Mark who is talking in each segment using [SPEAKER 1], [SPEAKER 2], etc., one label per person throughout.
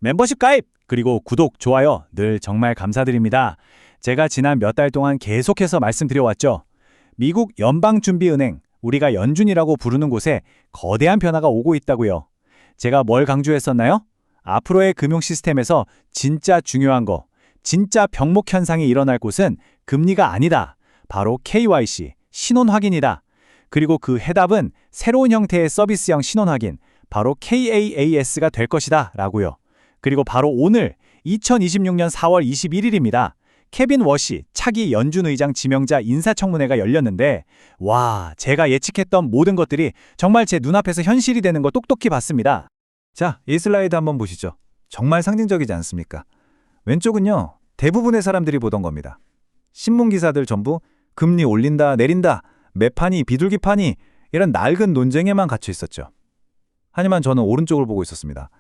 [SPEAKER 1] 멤버십 가입, 그리고 구독, 좋아요 늘 정말 감사드립니다. 제가 지난 몇 달 동안 계속해서 말씀드려왔죠. 미국 연방준비은행, 우리가 연준이라고 부르는 곳에 거대한 변화가 오고 있다고요. 제가 뭘 강조했었나요? 앞으로의 금융 시스템에서 진짜 중요한 거, 진짜 병목 현상이 일어날 곳은 금리가 아니다. 바로 KYC, 신원 확인이다. 그리고 그 해답은 새로운 형태의 서비스형 신원 확인, 바로 KAAS가 될 것이다 라고요. 그리고 바로 오늘 2026년 4월 21일입니다. 케빈 워시 차기 연준 의장 지명자 인사청문회가 열렸는데 와, 제가 예측했던 모든 것들이 정말 제 눈앞에서 현실이 되는 거 똑똑히 봤습니다.
[SPEAKER 2] 자, 이 슬라이드 한번 보시죠. 정말 상징적이지 않습니까? 왼쪽은요, 대부분의 사람들이 보던 겁니다. 신문 기사들 전부 금리 올린다, 내린다, 매파니, 비둘기파니 이런 낡은 논쟁에만 갇혀 있었죠. 하지만 저는 오른쪽을 보고 있었습니다.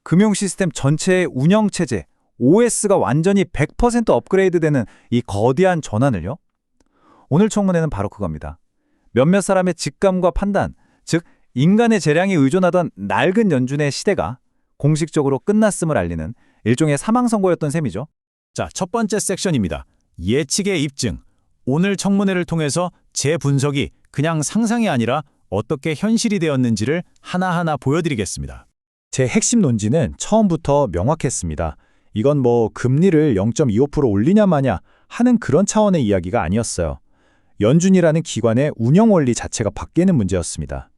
[SPEAKER 2] 금융 시스템 전체의 운영 체제, OS가 완전히 100% 업그레이드되는 이 거대한 전환을요. 오늘 청문회는 바로 그겁니다. 몇몇 사람의 직감과 판단, 즉 인간의 재량에 의존하던 낡은 연준의 시대가 공식적으로 끝났음을 알리는 일종의 사망 선고였던 셈이죠.
[SPEAKER 1] 자, 첫 번째 섹션입니다. 예측의 입증. 오늘 청문회를 통해서 제 분석이 그냥 상상이 아니라 어떻게 현실이 되었는지를 하나하나 보여드리겠습니다.
[SPEAKER 2] 제 핵심 논지는 처음부터 명확했습니다. 이건 뭐 금리를 0.25% 올리냐 마냐 하는 그런 차원의 이야기가 아니었어요. 연준이라는 기관의 운영 원리 자체가 바뀌는 문제였습니다.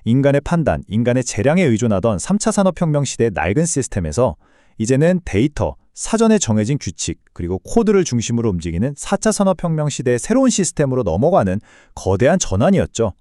[SPEAKER 2] 인간의 판단, 인간의 재량에 의존하던 3차 산업혁명 시대의 낡은 시스템에서 이제는 데이터, 사전에 정해진 규칙, 그리고 코드를 중심으로 움직이는 4차 산업혁명 시대의 새로운 시스템으로 넘어가는 거대한 전환이었죠.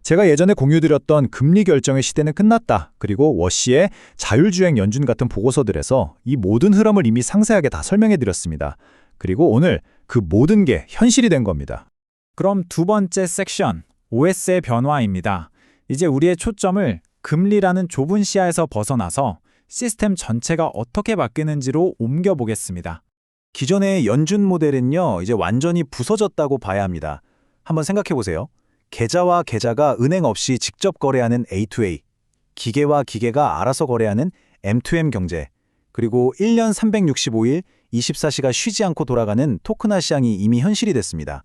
[SPEAKER 2] 제가 예전에 공유드렸던 금리 결정의 시대는 끝났다. 그리고 워시의 자율주행 연준 같은 보고서들에서 이 모든 흐름을 이미 상세하게 다 설명해드렸습니다. 그리고 오늘 그 모든 게 현실이 된 겁니다.
[SPEAKER 1] 그럼 두 번째 섹션, OS의 변화입니다. 이제 우리의 초점을 금리라는 좁은 시야에서 벗어나서 시스템 전체가 어떻게 바뀌는지로 옮겨보겠습니다.
[SPEAKER 2] 기존의 연준 모델은요, 이제 완전히 부서졌다고 봐야 합니다. 한번 생각해보세요. 계좌와 계좌가 은행 없이 직접 거래하는 A2A, 기계와 기계가 알아서 거래하는 M2M 경제, 그리고 1년 365일 24시간 쉬지 않고 돌아가는 토큰화 시장이 이미 현실이 됐습니다.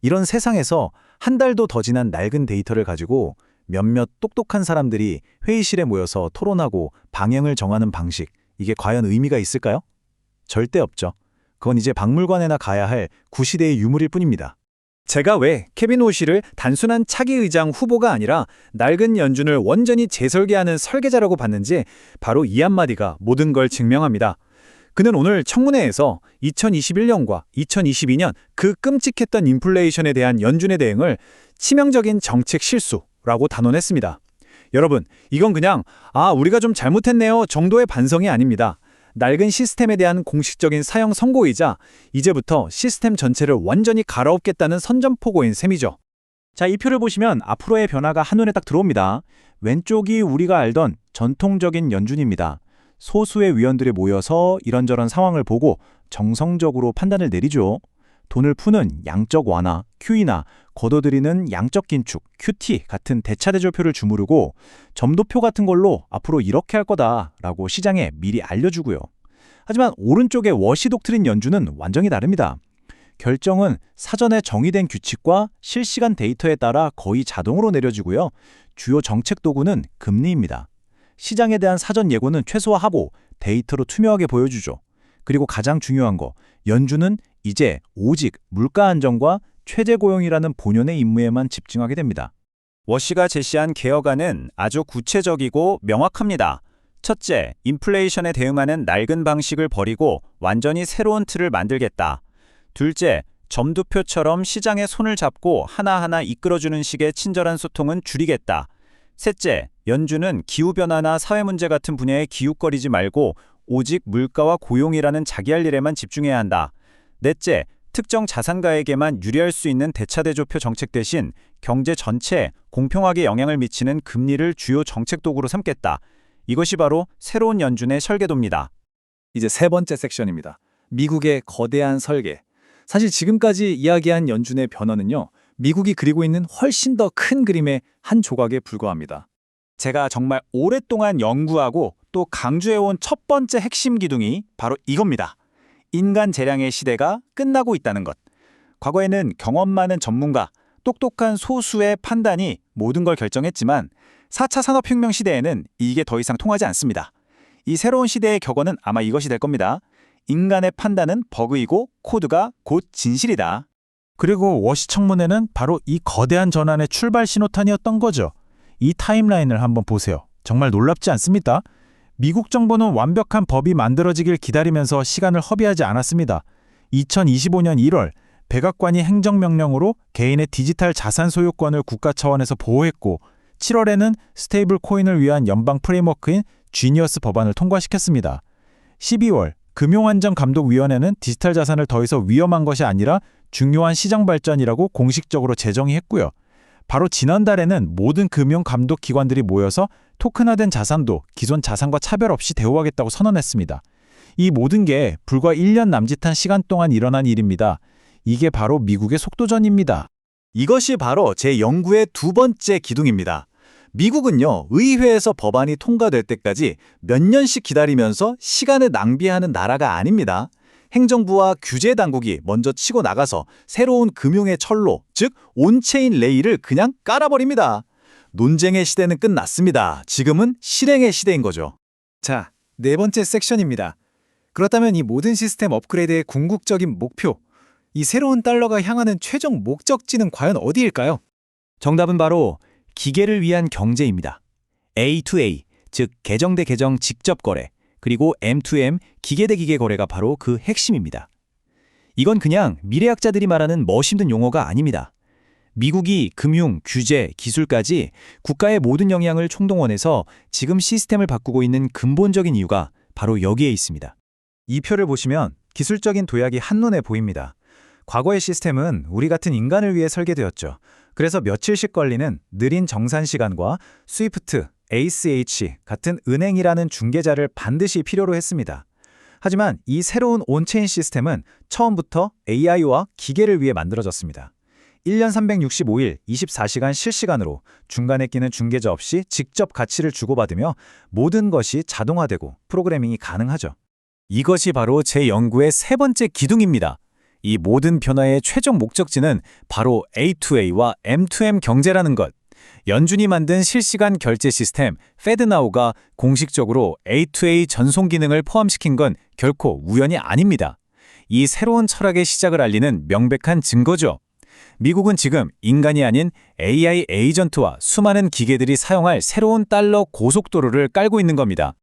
[SPEAKER 2] 이런 세상에서 한 달도 더 지난 낡은 데이터를 가지고 몇몇 똑똑한 사람들이 회의실에 모여서 토론하고 방향을 정하는 방식, 이게 과연 의미가 있을까요? 절대 없죠. 그건 이제 박물관에나 가야 할 구시대의 유물일 뿐입니다.
[SPEAKER 1] 제가 왜 케빈 워시를 단순한 차기 의장 후보가 아니라 낡은 연준을 완전히 재설계하는 설계자라고 봤는지 바로 이 한마디가 모든 걸 증명합니다. 그는 오늘 청문회에서 2021년과 2022년 그 끔찍했던 인플레이션에 대한 연준의 대응을 치명적인 정책 실수라고 단언했습니다. 여러분, 이건 그냥 우리가 좀 잘못했네요 정도의 반성이 아닙니다. 낡은 시스템에 대한 공식적인 사형 선고이자 이제부터 시스템 전체를 완전히 갈아엎겠다는 선전포고인 셈이죠. 자, 이 표를 보시면 앞으로의 변화가 한눈에 딱 들어옵니다. 왼쪽이 우리가 알던 전통적인 연준입니다. 소수의 위원들이 모여서 이런저런 상황을 보고 정성적으로 판단을 내리죠. 돈을 푸는 양적 완화, QE나 걷어들이는 양적 긴축, QT 같은 대차대조표를 주무르고 점도표 같은 걸로 앞으로 이렇게 할 거다라고 시장에 미리 알려주고요. 하지만 오른쪽의 워시 독트린 연준은 완전히 다릅니다. 결정은 사전에 정의된 규칙과 실시간 데이터에 따라 거의 자동으로 내려지고요. 주요 정책 도구는 금리입니다. 시장에 대한 사전 예고는 최소화하고 데이터로 투명하게 보여주죠. 그리고 가장 중요한 거, 연준은 이제 오직 물가 안정과 최저 고용이라는 본연의 임무에만 집중하게 됩니다. 워시가 제시한 개혁안은 아주 구체적이고 명확합니다. 첫째, 인플레이션에 대응하는 낡은 방식을 버리고 완전히 새로운 틀을 만들겠다. 둘째, 점도표처럼 시장의 손을 잡고 하나하나 이끌어주는 식의 친절한 소통은 줄이겠다. 셋째, 연준은 기후변화나 사회문제 같은 분야에 기웃거리지 말고 오직 물가와 고용이라는 자기 할 일에만 집중해야 한다. 넷째, 특정 자산가에게만 유리할 수 있는 대차대조표 정책 대신 경제 전체에 공평하게 영향을 미치는 금리를 주요 정책 도구로 삼겠다. 이것이 바로 새로운 연준의 설계도입니다.
[SPEAKER 2] 이제 세 번째 섹션입니다. 미국의 거대한 설계. 사실 지금까지 이야기한 연준의 변화는요, 미국이 그리고 있는 훨씬 더 큰 그림의 한 조각에 불과합니다.
[SPEAKER 1] 제가 정말 오랫동안 연구하고 또 강조해온 첫 번째 핵심 기둥이 바로 이겁니다. 인간 재량의 시대가 끝나고 있다는 것. 과거에는 경험 많은 전문가, 똑똑한 소수의 판단이 모든 걸 결정했지만 4차 산업혁명 시대에는 이게 더 이상 통하지 않습니다. 이 새로운 시대의 격언은 아마 이것이 될 겁니다. 인간의 판단은 버그이고 코드가 곧 진실이다.
[SPEAKER 2] 그리고 워시 청문회는 바로 이 거대한 전환의 출발 신호탄이었던 거죠. 이 타임라인을 한번 보세요. 정말 놀랍지 않습니까? 미국 정부는 완벽한 법이 만들어지길 기다리면서 시간을 허비하지 않았습니다. 2025년 1월 백악관이 행정명령으로 개인의 디지털 자산 소유권을 국가 차원에서 보호했고 7월에는 스테이블 코인을 위한 연방 프레임워크인 지니어스 법안을 통과시켰습니다. 12월 금융안전감독위원회는 디지털 자산을 더 이상 위험한 것이 아니라 중요한 시장 발전이라고 공식적으로 제정했고요. 바로 지난달에는 모든 금융감독기관들이 모여서 토큰화된 자산도 기존 자산과 차별 없이 대우하겠다고 선언했습니다. 이 모든 게 불과 1년 남짓한 시간 동안 일어난 일입니다. 이게 바로 미국의 속도전입니다.
[SPEAKER 1] 이것이 바로 제 연구의 두 번째 기둥입니다. 미국은요, 의회에서 법안이 통과될 때까지 몇 년씩 기다리면서 시간을 낭비하는 나라가 아닙니다. 행정부와 규제 당국이 먼저 치고 나가서 새로운 금융의 철로, 즉 온체인 레일을 그냥 깔아버립니다. 논쟁의 시대는 끝났습니다. 지금은 실행의 시대인 거죠.
[SPEAKER 3] 자, 네 번째 섹션입니다. 그렇다면 이 모든 시스템 업그레이드의 궁극적인 목표, 이 새로운 달러가 향하는 최종 목적지는 과연 어디일까요?
[SPEAKER 4] 정답은 바로 기계를 위한 경제입니다. A2A, 즉 계정 대 계정 직접 거래, 그리고 M2M, 기계 대 기계 거래가 바로 그 핵심입니다. 이건 그냥 미래학자들이 말하는 멋있는 용어가 아닙니다. 미국이 금융, 규제, 기술까지 국가의 모든 역량을 총동원해서 지금 시스템을 바꾸고 있는 근본적인 이유가 바로 여기에 있습니다.
[SPEAKER 1] 이 표를 보시면 기술적인 도약이 한눈에 보입니다. 과거의 시스템은 우리 같은 인간을 위해 설계되었죠. 그래서 며칠씩 걸리는 느린 정산 시간과 스위프트, ACH 같은 은행이라는 중개자를 반드시 필요로 했습니다. 하지만 이 새로운 온체인 시스템은 처음부터 AI와 기계를 위해 만들어졌습니다. 1년 365일 24시간 실시간으로 중간에 끼는 중개자 없이 직접 가치를 주고받으며 모든 것이 자동화되고 프로그래밍이 가능하죠.
[SPEAKER 4] 이것이 바로 제 연구의 세 번째 기둥입니다. 이 모든 변화의 최종 목적지는 바로 A2A와 M2M 경제라는 것. 연준이 만든 실시간 결제 시스템 FedNow가 공식적으로 A2A 전송 기능을 포함시킨 건 결코 우연이 아닙니다. 이 새로운 철학의 시작을 알리는 명백한 증거죠. 미국은 지금 인간이 아닌 AI 에이전트와 수많은 기계들이 사용할 새로운 달러 고속도로를 깔고 있는 겁니다.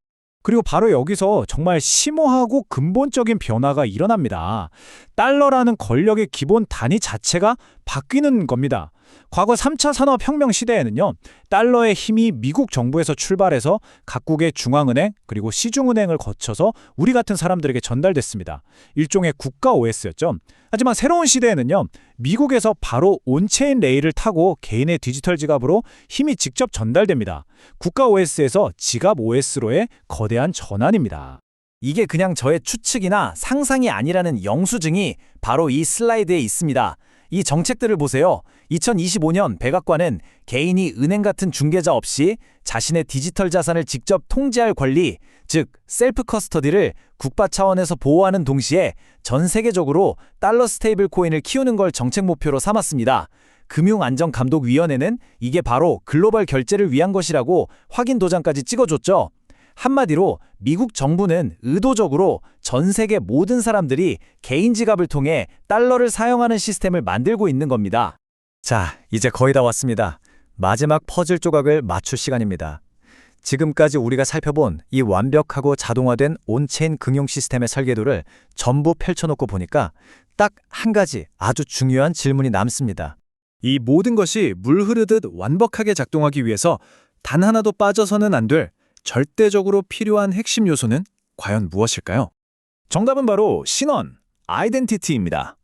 [SPEAKER 2] 그리고 바로 여기서 정말 심오하고 근본적인 변화가 일어납니다. 달러라는 권력의 기본 단위 자체가 바뀌는 겁니다. 과거 3차 산업혁명 시대에는요, 달러의 힘이 미국 정부에서 출발해서 각국의 중앙은행 그리고 시중은행을 거쳐서 우리 같은 사람들에게 전달됐습니다. 일종의 국가 OS였죠. 하지만 새로운 시대에는요, 미국에서 바로 온체인 레일을 타고 개인의 디지털 지갑으로 힘이 직접 전달됩니다. 국가 OS에서 지갑 OS로의 거대한 전환입니다.
[SPEAKER 4] 이게 그냥 저의 추측이나 상상이 아니라는 영수증이 바로 이 슬라이드에 있습니다. 이 정책들을 보세요. 2025년 백악관은 개인이 은행 같은 중개자 없이 자신의 디지털 자산을 직접 통제할 권리, 즉 셀프 커스터디를 국가 차원에서 보호하는 동시에 전 세계적으로 달러 스테이블 코인을 키우는 걸 정책 목표로 삼았습니다. 금융안전감독위원회는 이게 바로 글로벌 결제를 위한 것이라고 확인 도장까지 찍어줬죠. 한마디로 미국 정부는 의도적으로 전 세계 모든 사람들이 개인 지갑을 통해 달러를 사용하는 시스템을 만들고 있는 겁니다.
[SPEAKER 1] 자, 이제 거의 다 왔습니다. 마지막 퍼즐 조각을 맞출 시간입니다. 지금까지 우리가 살펴본 이 완벽하고 자동화된 온체인 금융 시스템의 설계도를 전부 펼쳐놓고 보니까 딱 한 가지 아주 중요한 질문이 남습니다.
[SPEAKER 3] 이 모든 것이 물 흐르듯 완벽하게 작동하기 위해서 단 하나도 빠져서는 안 될 절대적으로 필요한 핵심 요소는 과연 무엇일까요?
[SPEAKER 2] 정답은 바로 신원, 아이덴티티입니다.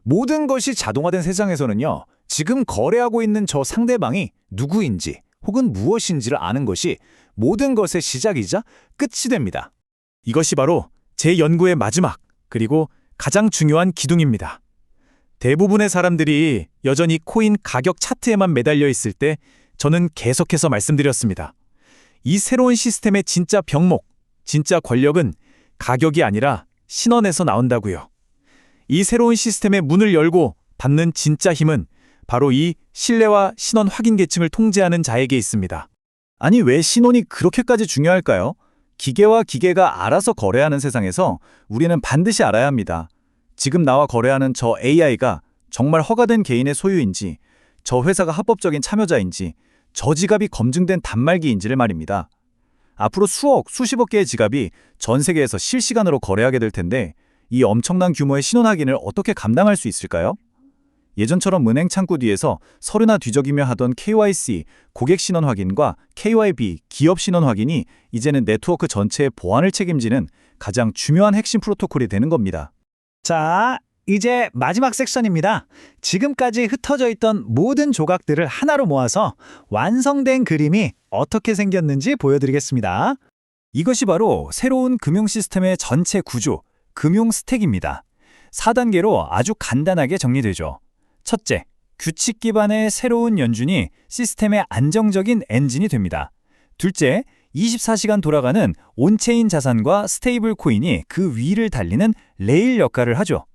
[SPEAKER 2] 모든 것이 자동화된 세상에서는요, 지금 거래하고 있는 저 상대방이 누구인지 혹은 무엇인지를 아는 것이 모든 것의 시작이자 끝이 됩니다. 이것이 바로 제 연구의 마지막, 그리고 가장 중요한 기둥입니다. 대부분의 사람들이 여전히 코인 가격 차트에만 매달려 있을 때 저는 계속해서 말씀드렸습니다.
[SPEAKER 1] 이 새로운 시스템의 진짜 병목, 진짜 권력은 가격이 아니라 신원에서 나온다고요. 이 새로운 시스템의 문을 열고 닫는 진짜 힘은 바로 이 신뢰와 신원 확인 계층을 통제하는 자에게 있습니다.
[SPEAKER 2] 아니, 왜 신원이 그렇게까지 중요할까요? 기계와 기계가 알아서 거래하는 세상에서 우리는 반드시 알아야 합니다. 지금 나와 거래하는 저 AI가 정말 허가된 개인의 소유인지, 저 회사가 합법적인 참여자인지, 저 지갑이 검증된 단말기인지를 말입니다. 앞으로 수억, 수십억 개의 지갑이 전 세계에서 실시간으로 거래하게 될 텐데 이 엄청난 규모의 신원 확인을 어떻게 감당할 수 있을까요? 예전처럼 은행 창구 뒤에서 서류나 뒤적이며 하던 KYC, 고객 신원 확인과 KYB, 기업 신원 확인이 이제는 네트워크 전체의 보안을 책임지는 가장 중요한 핵심 프로토콜이 되는 겁니다.
[SPEAKER 3] 자, 이제 마지막 섹션입니다. 지금까지 흩어져 있던 모든 조각들을 하나로 모아서 완성된 그림이 어떻게 생겼는지 보여드리겠습니다.
[SPEAKER 1] 이것이 바로 새로운 금융 시스템의 전체 구조, 금융 스택입니다. 4단계로 아주 간단하게 정리되죠. 첫째, 규칙 기반의 새로운 연준이 시스템의 안정적인 엔진이 됩니다. 둘째, 24시간 돌아가는 온체인 자산과 스테이블 코인이 그 위를 달리는 레일 역할을 하죠.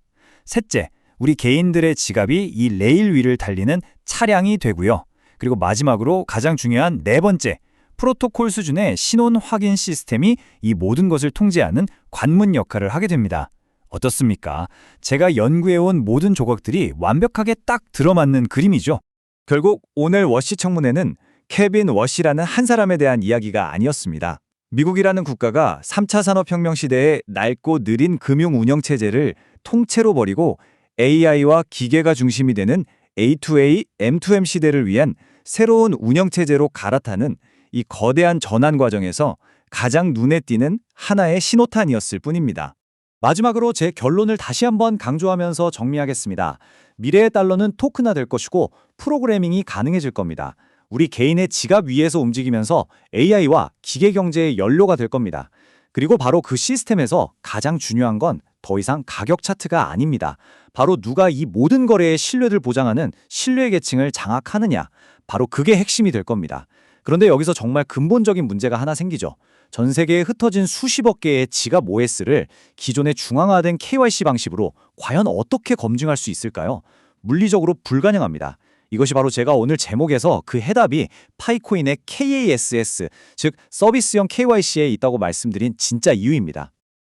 [SPEAKER 1] 셋째, 우리 개인들의 지갑이 이 레일 위를 달리는 차량이 되고요. 그리고 마지막으로 가장 중요한 네 번째, 프로토콜 수준의 신원 확인 시스템이 이 모든 것을 통제하는 관문 역할을 하게 됩니다. 어떻습니까? 제가 연구해온 모든 조각들이 완벽하게 딱 들어맞는 그림이죠.
[SPEAKER 2] 결국 오늘 워시 청문회는 케빈 워시라는 한 사람에 대한 이야기가 아니었습니다. 미국이라는 국가가 3차 산업혁명 시대의 낡고 느린 금융 운영체제를 통째로 버리고 AI와 기계가 중심이 되는 A2A, M2M 시대를 위한 새로운 운영체제로 갈아타는 이 거대한 전환 과정에서 가장 눈에 띄는 하나의 신호탄이었을 뿐입니다. 마지막으로 제 결론을 다시 한번 강조하면서 정리하겠습니다. 미래의 달러는 토큰화될 것이고 프로그래밍이 가능해질 겁니다. 우리 개인의 지갑 위에서 움직이면서 AI와 기계 경제의 연료가 될 겁니다. 그리고 바로 그 시스템에서 가장 중요한 건 더 이상 가격 차트가 아닙니다. 바로 누가 이 모든 거래의 신뢰를 보장하는 신뢰 계층을 장악하느냐. 바로 그게 핵심이 될 겁니다. 그런데 여기서 정말 근본적인 문제가 하나 생기죠. 전 세계에 흩어진 수십억 개의 지갑 OS를 기존의 중앙화된 KYC 방식으로 과연 어떻게 검증할 수 있을까요? 물리적으로 불가능합니다. 이것이 바로 제가 오늘 제목에서 그 해답이 파이코인의 KASS, 즉 서비스형 KYC에 있다고 말씀드린 진짜 이유입니다.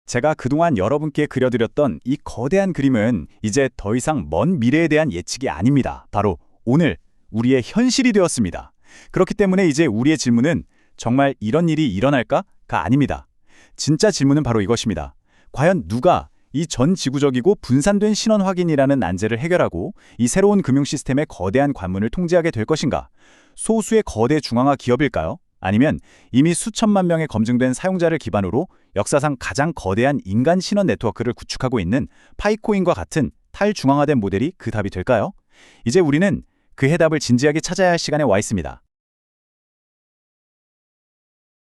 [SPEAKER 2] 제가 그동안 여러분께 그려드렸던 이 거대한 그림은 이제 더 이상 먼 미래에 대한 예측이 아닙니다. 바로 오늘 우리의 현실이 되었습니다. 그렇기 때문에 이제 우리의 질문은 정말 이런 일이 일어날까?가 아닙니다. 진짜 질문은 바로 이것입니다. 과연 누가 이 전 지구적이고 분산된 신원 확인이라는 난제를 해결하고 이 새로운 금융 시스템의 거대한 관문을 통제하게 될 것인가? 소수의 거대 중앙화 기업일까요? 아니면 이미 수천만 명의 검증된 사용자를 기반으로 역사상 가장 거대한 인간 신원 네트워크를 구축하고 있는 파이코인과 같은 탈중앙화된 모델이 그 답이 될까요? 이제 우리는 그 해답을 진지하게 찾아야 할 시간에 와 있습니다.